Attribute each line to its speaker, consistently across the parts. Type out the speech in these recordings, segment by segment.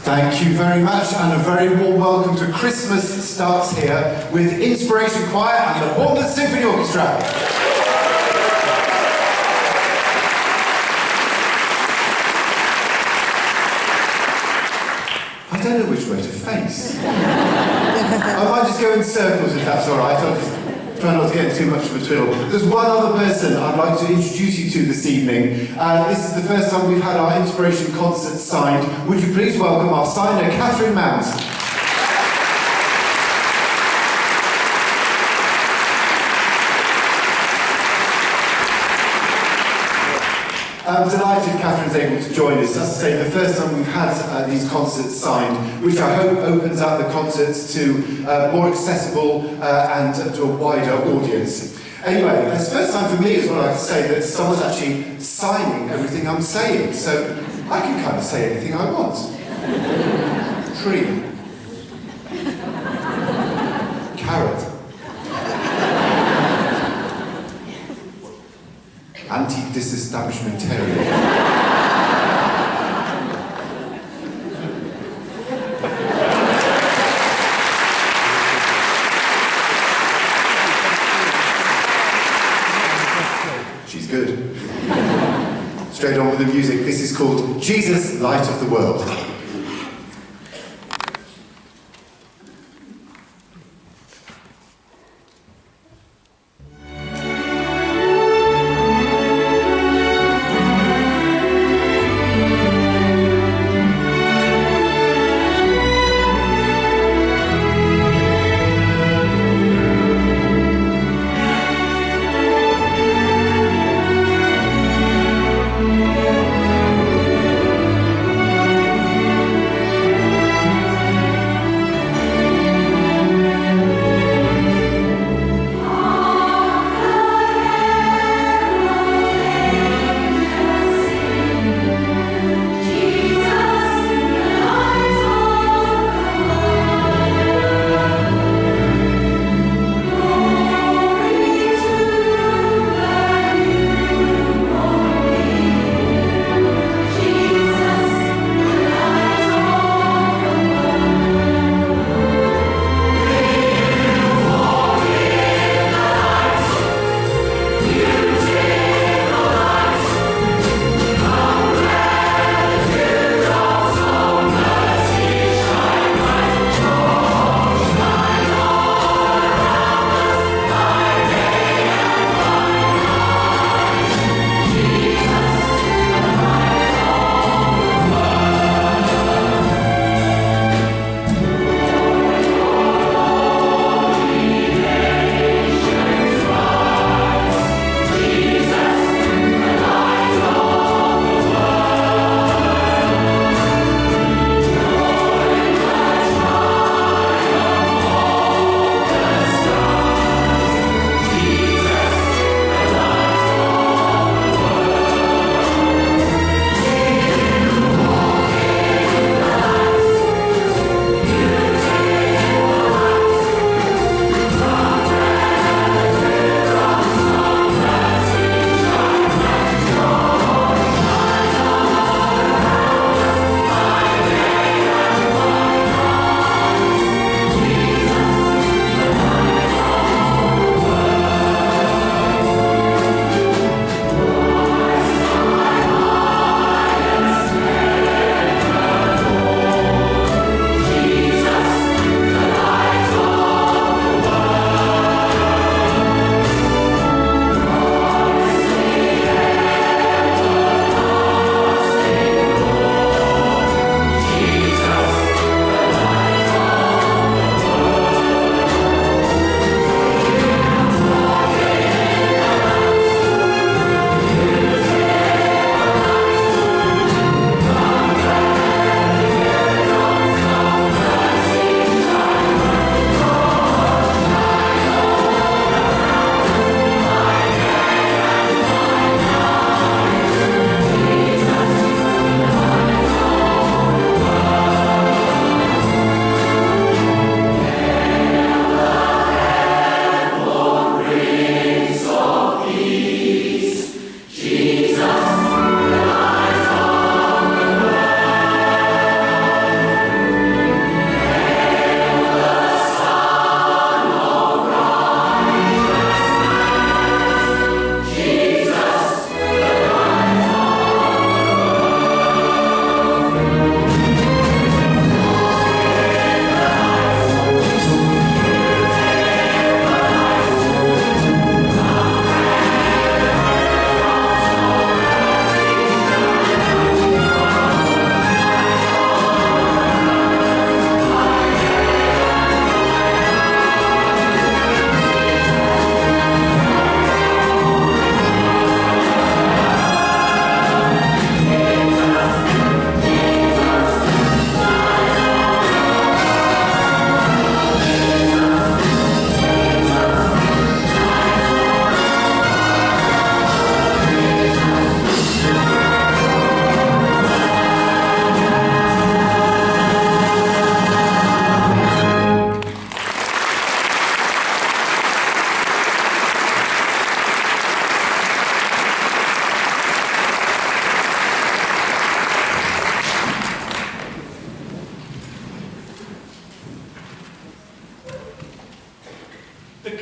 Speaker 1: Thank you very much, and a very warm welcome to Christmas starts here with Inspiration Choir and the Bournemouth Symphony Orchestra. I don't know which way to face. I might just go in circles if that's all right. I'll just try not to get too much of a twiddle. There's one other person I'd like to introduce you to this evening. This is the first time we've had our Inspiration concert signed. Would you please welcome our signer, Catherine Mounds. I'm delighted Catherine's able to join us. As I say, the first time we've had these concerts signed, which I hope opens up the concerts to more accessible and to a wider audience. Anyway, it's the first time for me as well, I have to say, that someone's actually signing everything I'm saying, so I can kind of say anything I want. Tree. Carrot. Anti-disestablishmentarian. She's good. Straight on with the music. This is called Jesus, Light of the World.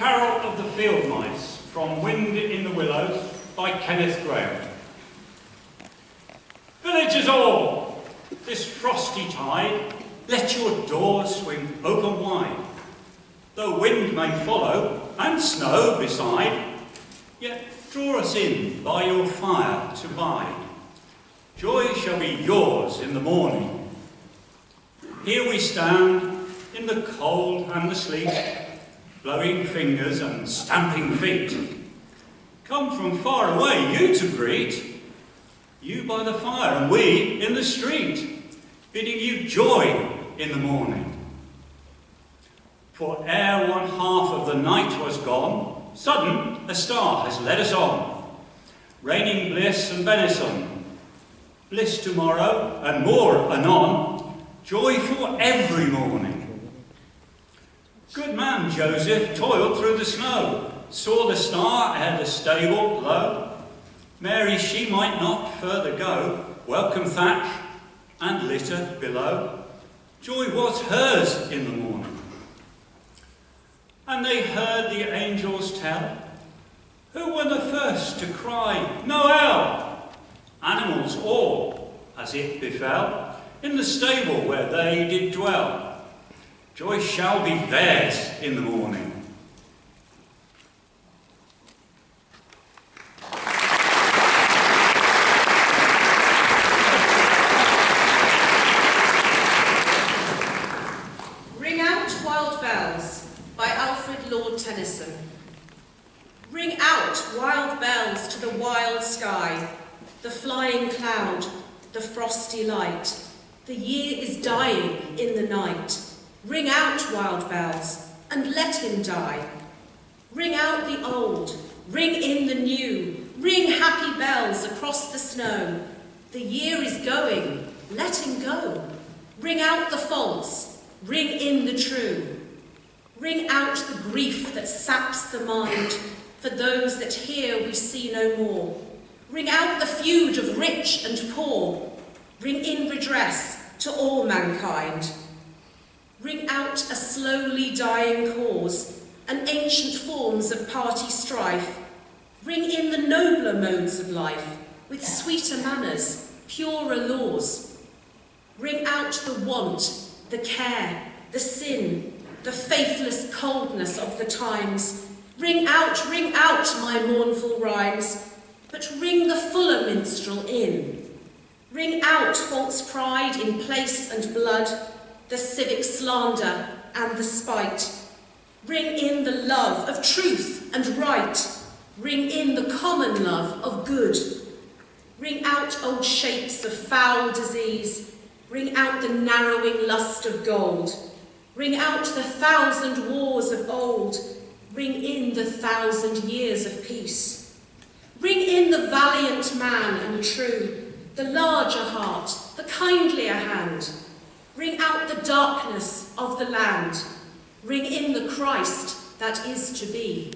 Speaker 2: Carol of the Field Mice from Wind in the Willows by Kenneth Graham. Villagers all, this frosty tide, let your doors swing open wide. Though wind may follow, and snow beside, yet draw us in by your fire to bide. Joy shall be yours in the morning. Here we stand, in the cold and the sleet, blowing fingers and stamping feet. Come from far away, you to greet, you by the fire and we in the street, bidding you joy in the morning. For ere one half of the night was gone, sudden a star has led us on, raining bliss and benison, bliss tomorrow and more anon, joy for every morning. Good man Joseph toiled through the snow, saw the star ere the stable low. Mary, she might not further go, welcome thatch and litter below. Joy was hers in the morning. And they heard the angels tell, who were the first to cry, Noel? Animals all, as it befell, in the stable where they did dwell. Joy shall be theirs in the morning.
Speaker 3: Ring out, wild bells, by Alfred Lord Tennyson. Ring out, wild bells, to the wild sky, the flying cloud, the frosty light. The year is dying in the night. Ring out, wild bells, and let him die. Ring out the old, ring in the new, ring happy bells across the snow. The year is going, let him go. Ring out the false, ring in the true. Ring out the grief that saps the mind, for those that here we see no more. Ring out the feud of rich and poor, ring in redress to all mankind. Ring out a slowly dying cause, and ancient forms of party strife. Ring in the nobler modes of life, with sweeter manners, purer laws. Ring out the want, the care, the sin, the faithless coldness of the times. Ring out, my mournful rhymes, but ring the fuller minstrel in. Ring out false pride in place and blood, the civic slander and the spite. Ring in the love of truth and right. Ring in the common love of good. Ring out old shapes of foul disease. Ring out the narrowing lust of gold. Ring out the 1,000 wars of old. Ring in the 1,000 years of peace. Ring in the valiant man and true, the larger heart, the kindlier hand. Ring out the darkness of the land. Ring in the Christ that is to be.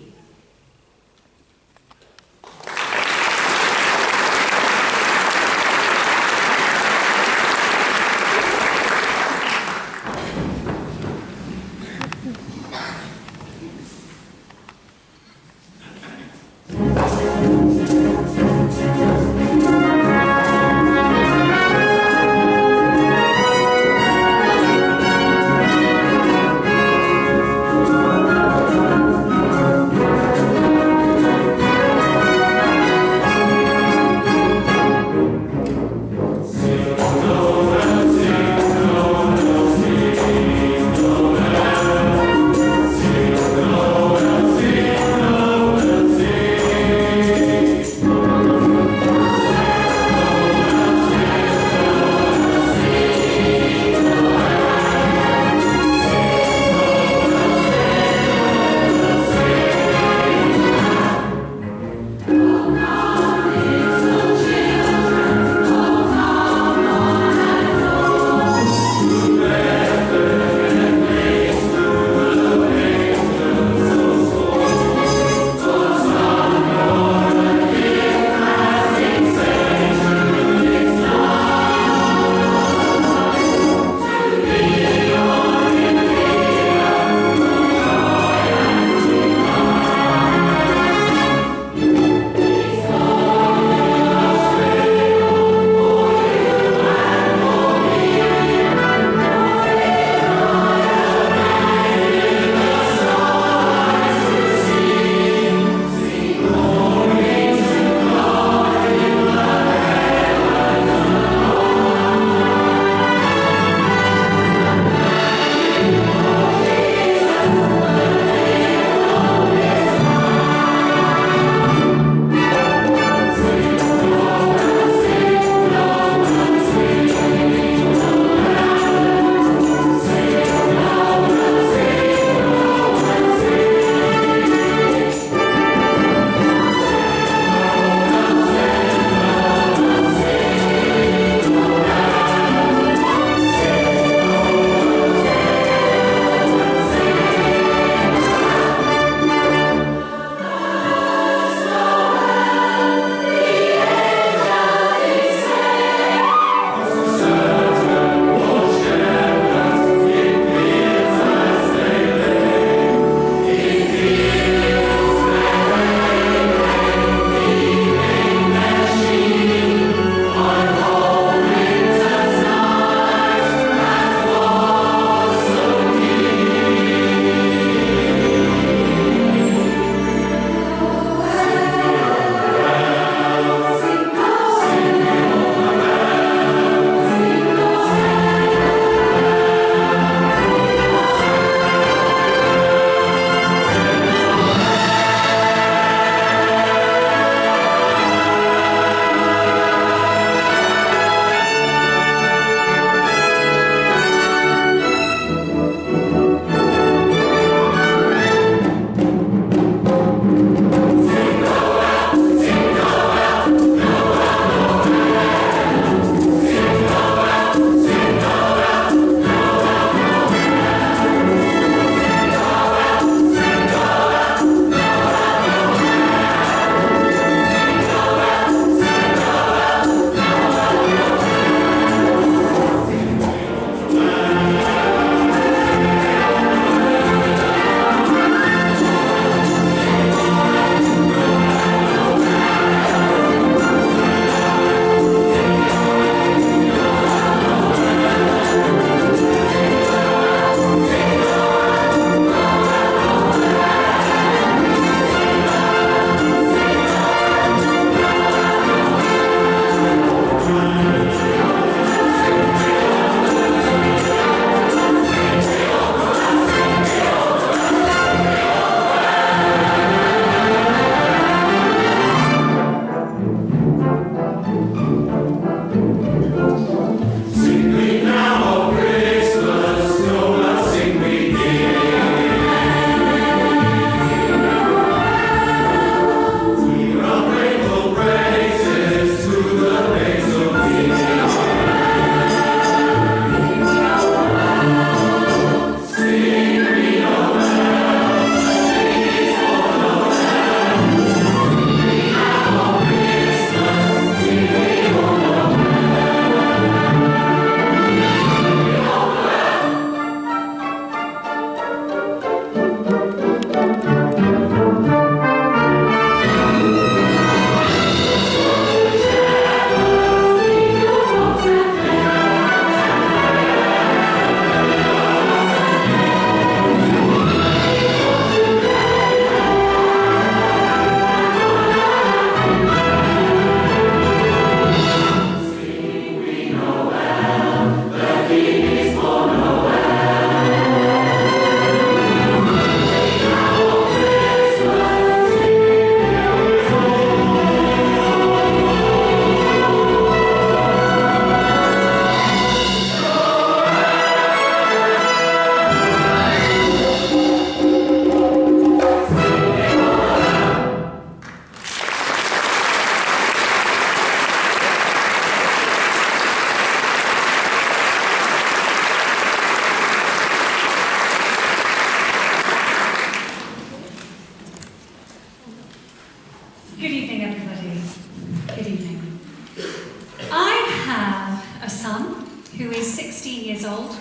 Speaker 4: 16 years old.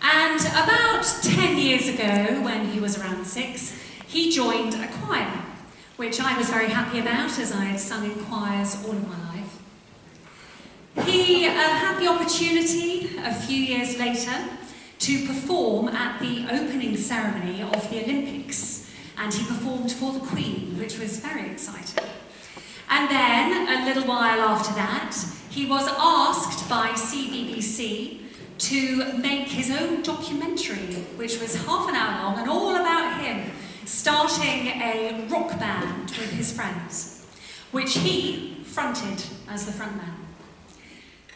Speaker 4: And about 10 years ago, when he was around 6, he joined a choir, which I was very happy about, as I had sung in choirs all of my life. He had the opportunity, a few years later, to perform at the opening ceremony of the Olympics, and he performed for the Queen, which was very exciting. And then, a little while after that, he was asked by CBBC to make his own documentary, which was half an hour long and all about him starting a rock band with his friends, which he fronted as the frontman.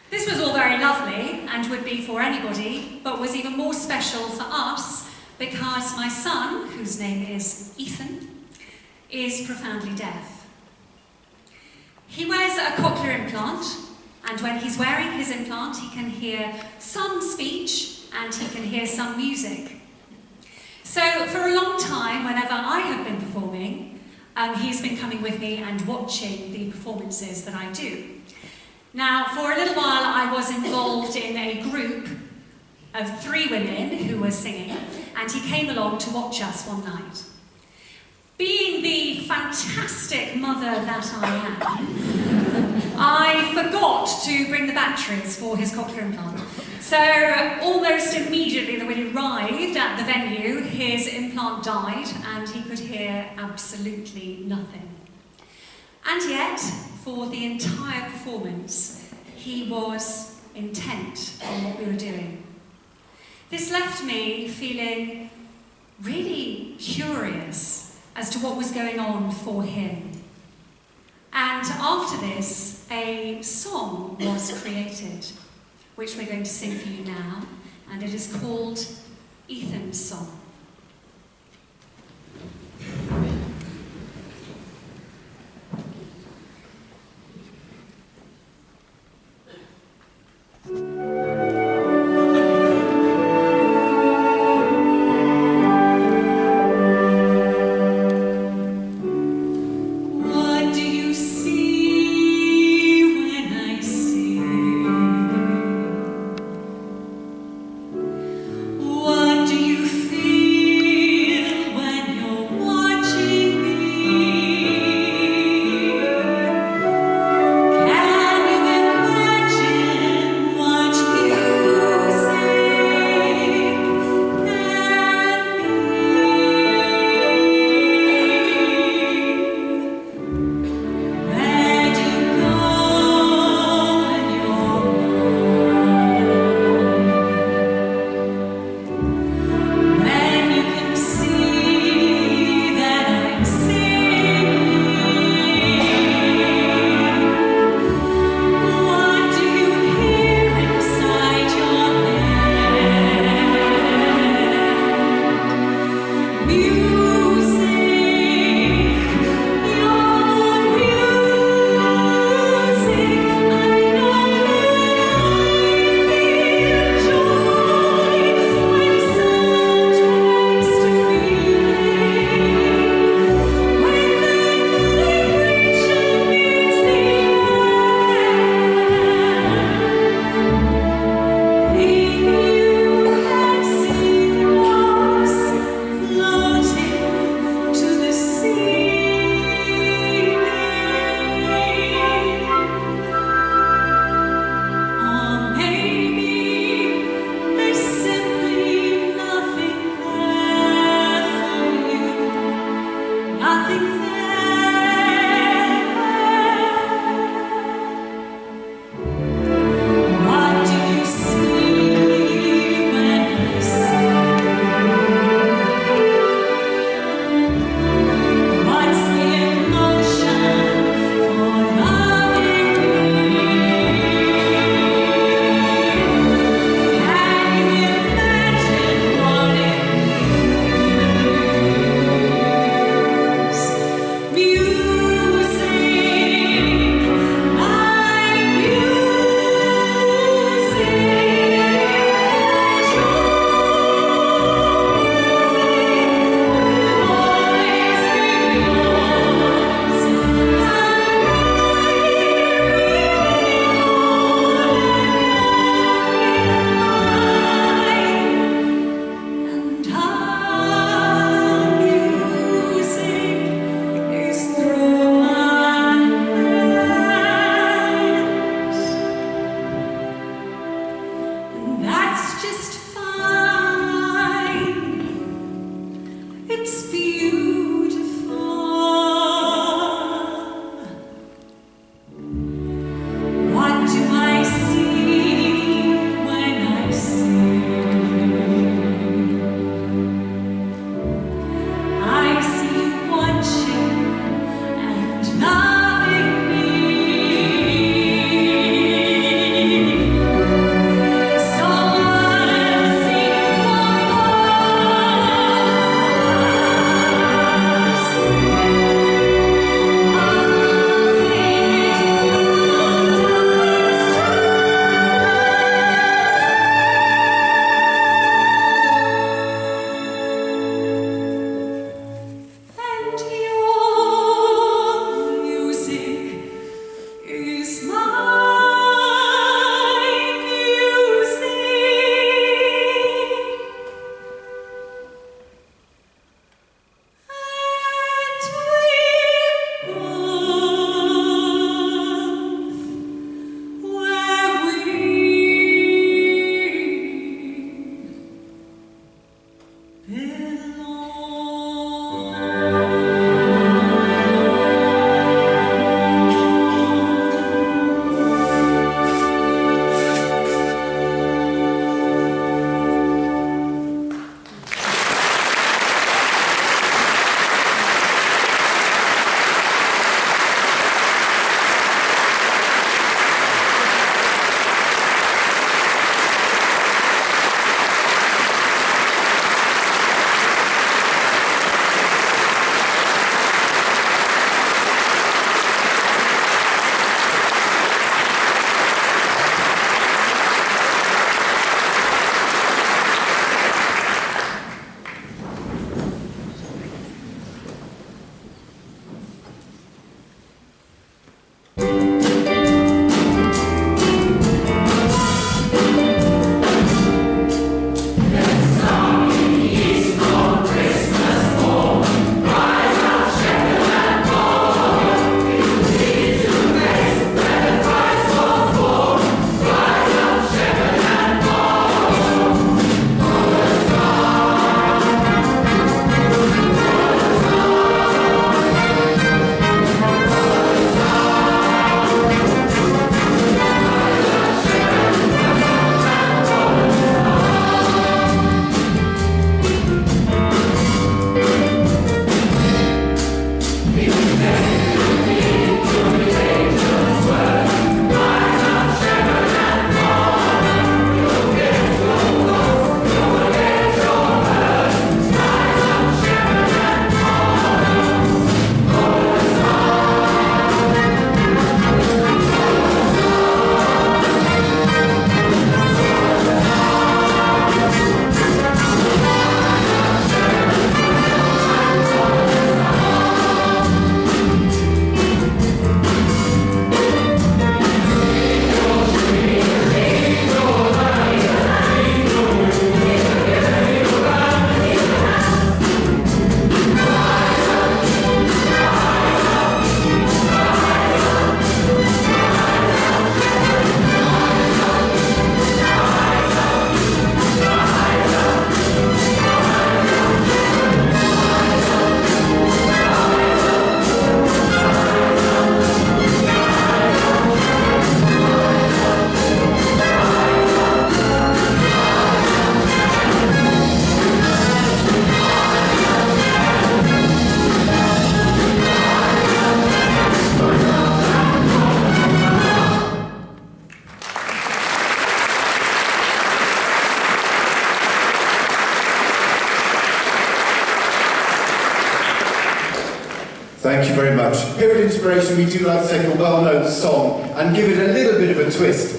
Speaker 4: This was all very lovely and would be for anybody, but was even more special for us because my son, whose name is Ethan, is profoundly deaf. He wears a cochlear implant, and when he's wearing his implant, he can hear some speech and he can hear some music. So for a long time, whenever I have been performing, he's been coming with me and watching the performances that I do. Now, for a little while, I was involved in a group of 3 women who were singing, and he came along to watch us one night. Being the fantastic mother that I am, I forgot to bring the batteries for his cochlear implant. So almost immediately when he arrived at the venue, his implant died and he could hear absolutely nothing. And yet, for the entire performance, he was intent on what we were doing. This left me feeling really curious as to what was going on for him. And after this, a song was created, which we're going to sing for you now, and it is called Ethan's Song.
Speaker 5: What do you feel?
Speaker 1: Thank you very much. Here at Inspiration, we do like to take a well-known song and give it a little bit of a twist.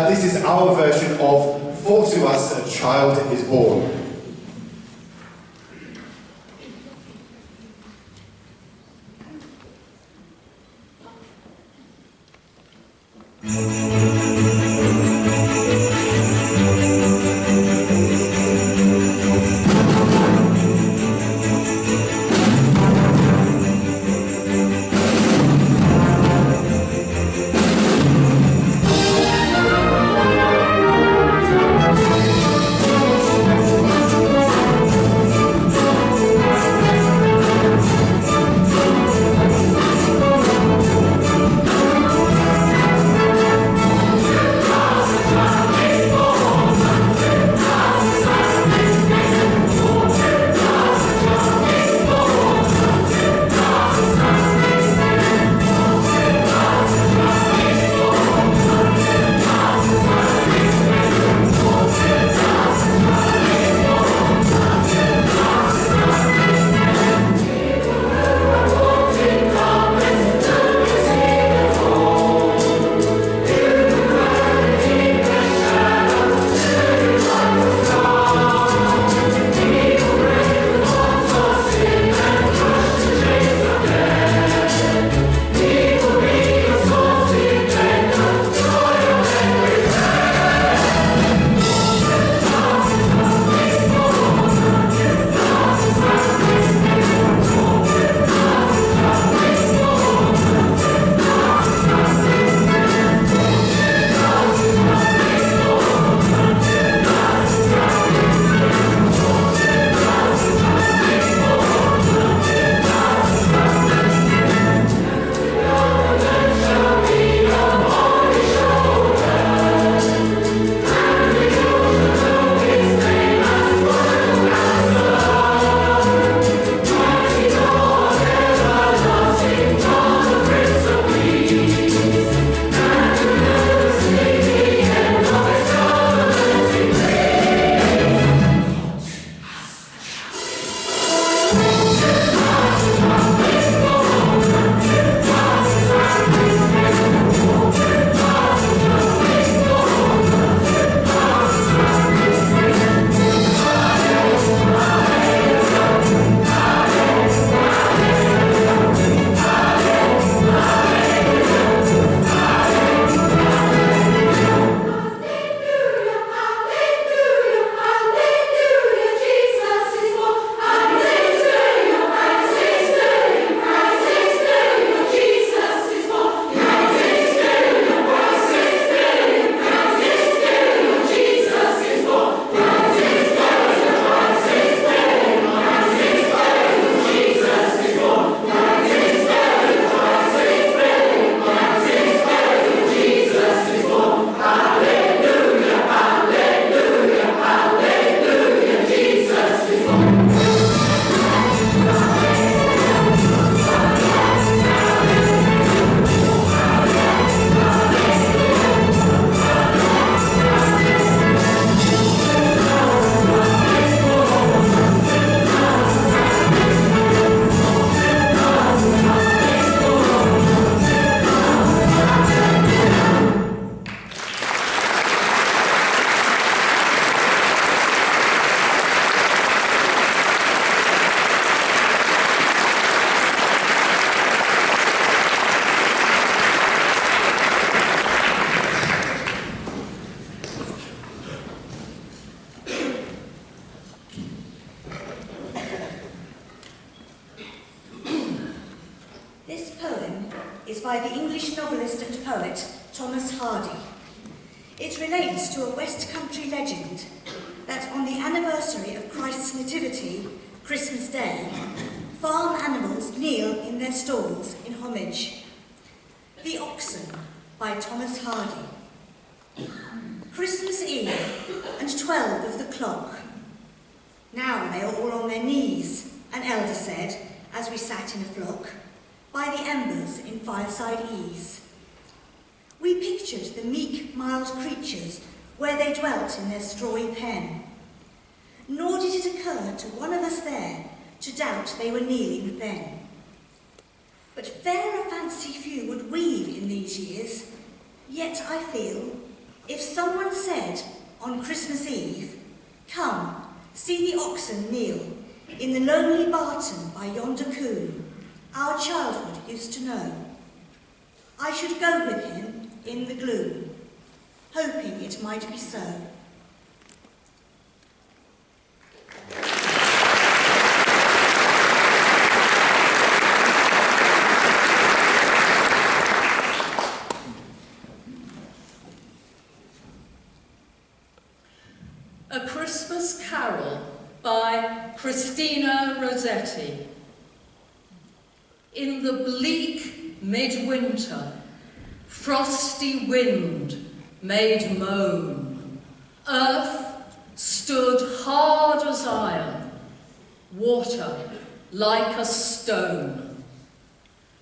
Speaker 1: This is our version of For to Us a Child is Born.
Speaker 5: is by the English novelist and poet Thomas Hardy. It relates to a West Country legend that on the anniversary of Christ's Nativity, Christmas Day, farm animals kneel in their stalls in homage. The Oxen by Thomas Hardy. Christmas Eve and 12 of the clock. Now they are all on their knees, an elder said, as we sat in a flock, by the embers in fireside ease. We pictured the meek, mild creatures where they dwelt in their strawy pen. Nor did it occur to one of us there to doubt they were kneeling then. but fair a fancy few would weave in these years. Yet I feel, if someone said on Christmas Eve, "Come, see the oxen kneel in the lonely barton by yonder coombe our childhood used to know," I should go with him in the gloom, hoping it might be so.
Speaker 6: A Christmas Carol by Christina Rossetti. In the bleak midwinter, frosty wind made moan. Earth stood hard as iron, water like a stone.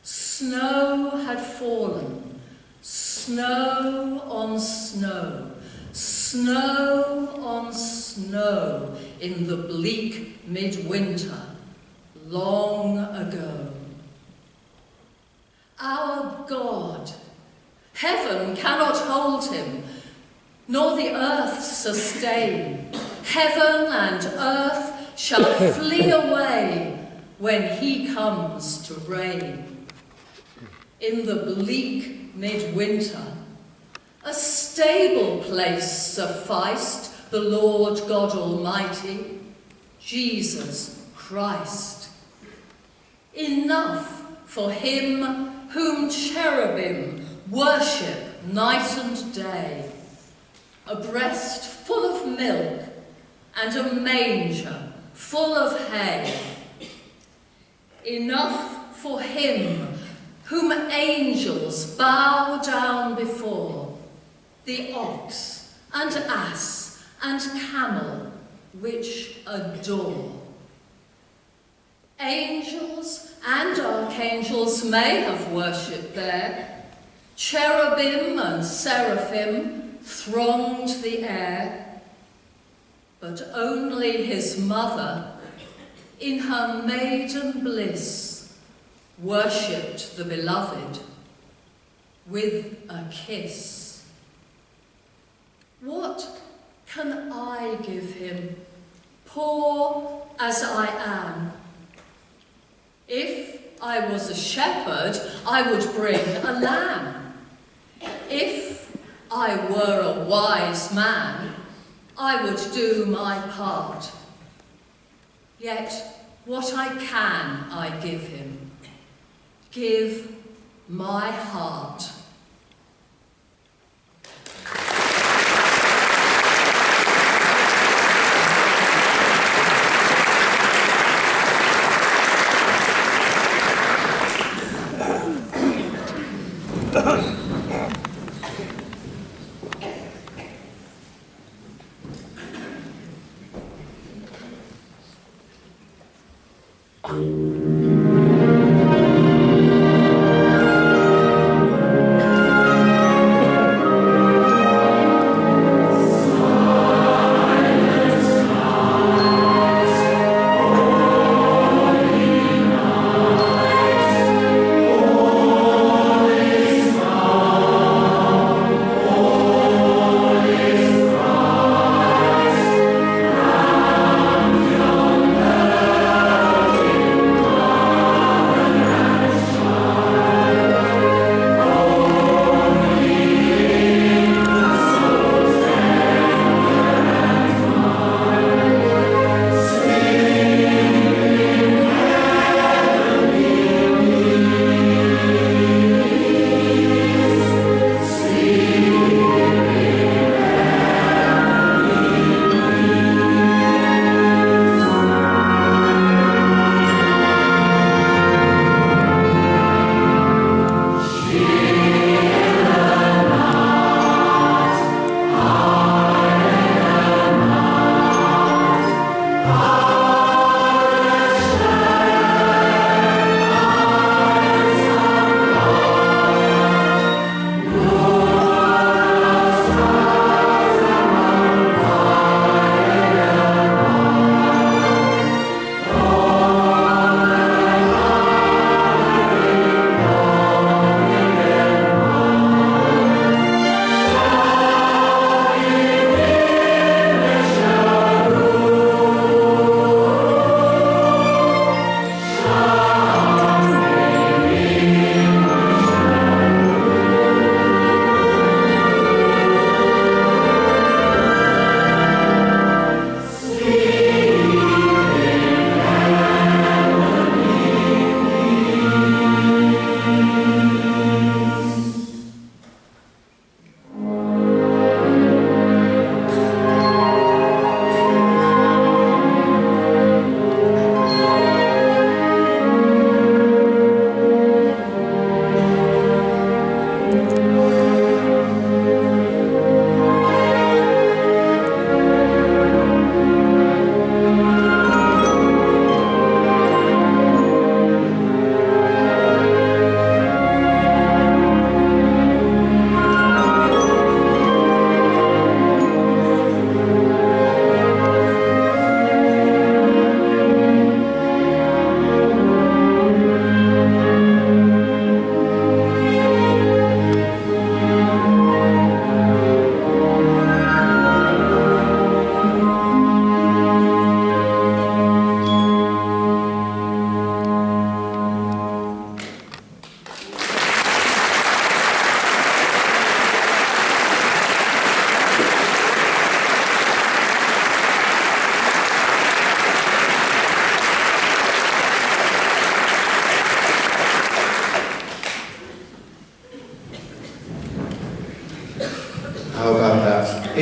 Speaker 6: Snow had fallen, snow on snow, snow on snow in the bleak midwinter, long ago. Our God, heaven cannot hold him, nor the earth sustain. Heaven and earth shall flee away when he comes to reign. In the bleak midwinter, a stable place sufficed the Lord God Almighty, Jesus Christ. Enough for him whom cherubim worship night and day, a breast full of milk and a manger full of hay. Enough for him whom angels bow down before, the ox and ass and camel which adore. Angels and archangels may have worshipped there. Cherubim and seraphim thronged the air, but only his mother, in her maiden bliss, worshipped the beloved with a kiss. What can I give him, poor as I am? If I was a shepherd, I would bring a lamb. If I were a wise man, I would do my part. Yet what I can I give him, give my heart.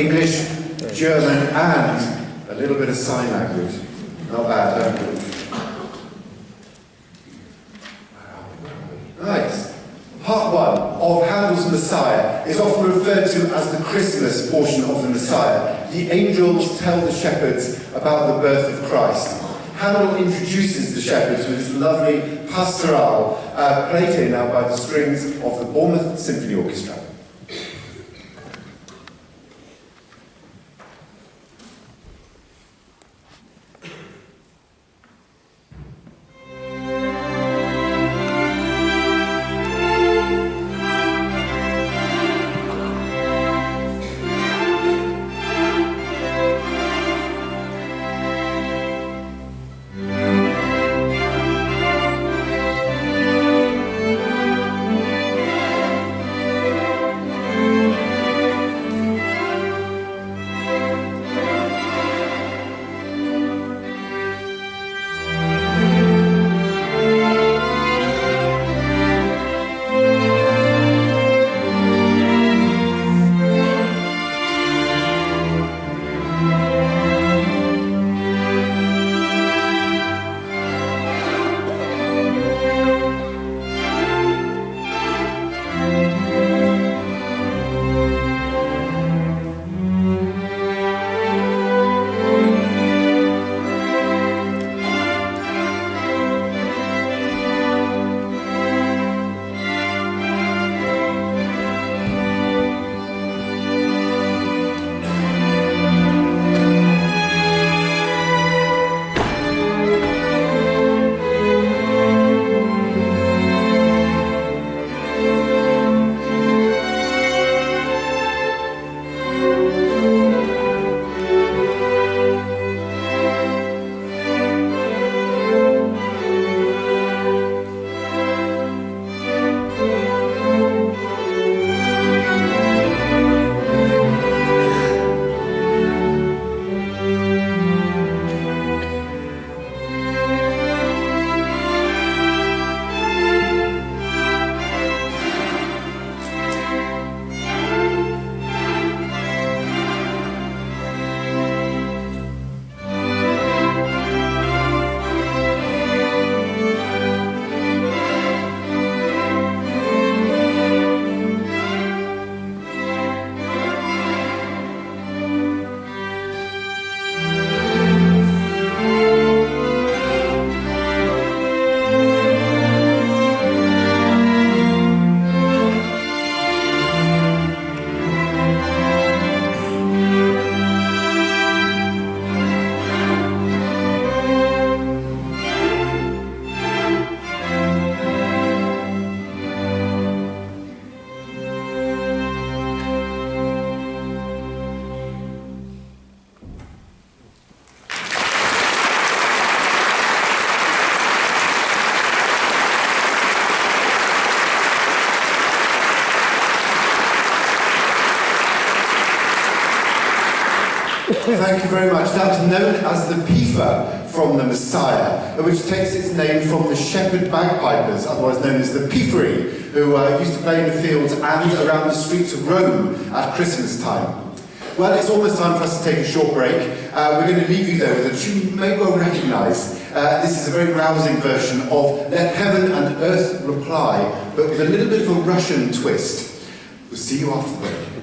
Speaker 1: English, German, and a little bit of sign language. Not bad, don't we? Nice. Part 1 of Handel's Messiah is often referred to as the Christmas portion of the Messiah. The angels tell the shepherds about the birth of Christ. Handel introduces the shepherds with his lovely pastoral, played here now by the strings of the Bournemouth Symphony Orchestra. Thank you very much. That's known as the Pifa from the Messiah, which takes its name from the shepherd bagpipers, otherwise known as the Piferi, who used to play in the fields and around the streets of Rome at Christmas time. Well, it's almost time for us to take a short break. We're going to leave you there with a tune you may well recognise. This is a very rousing version of Let Heaven and Earth Reply, but with a little bit of a Russian twist. We'll see you after the break.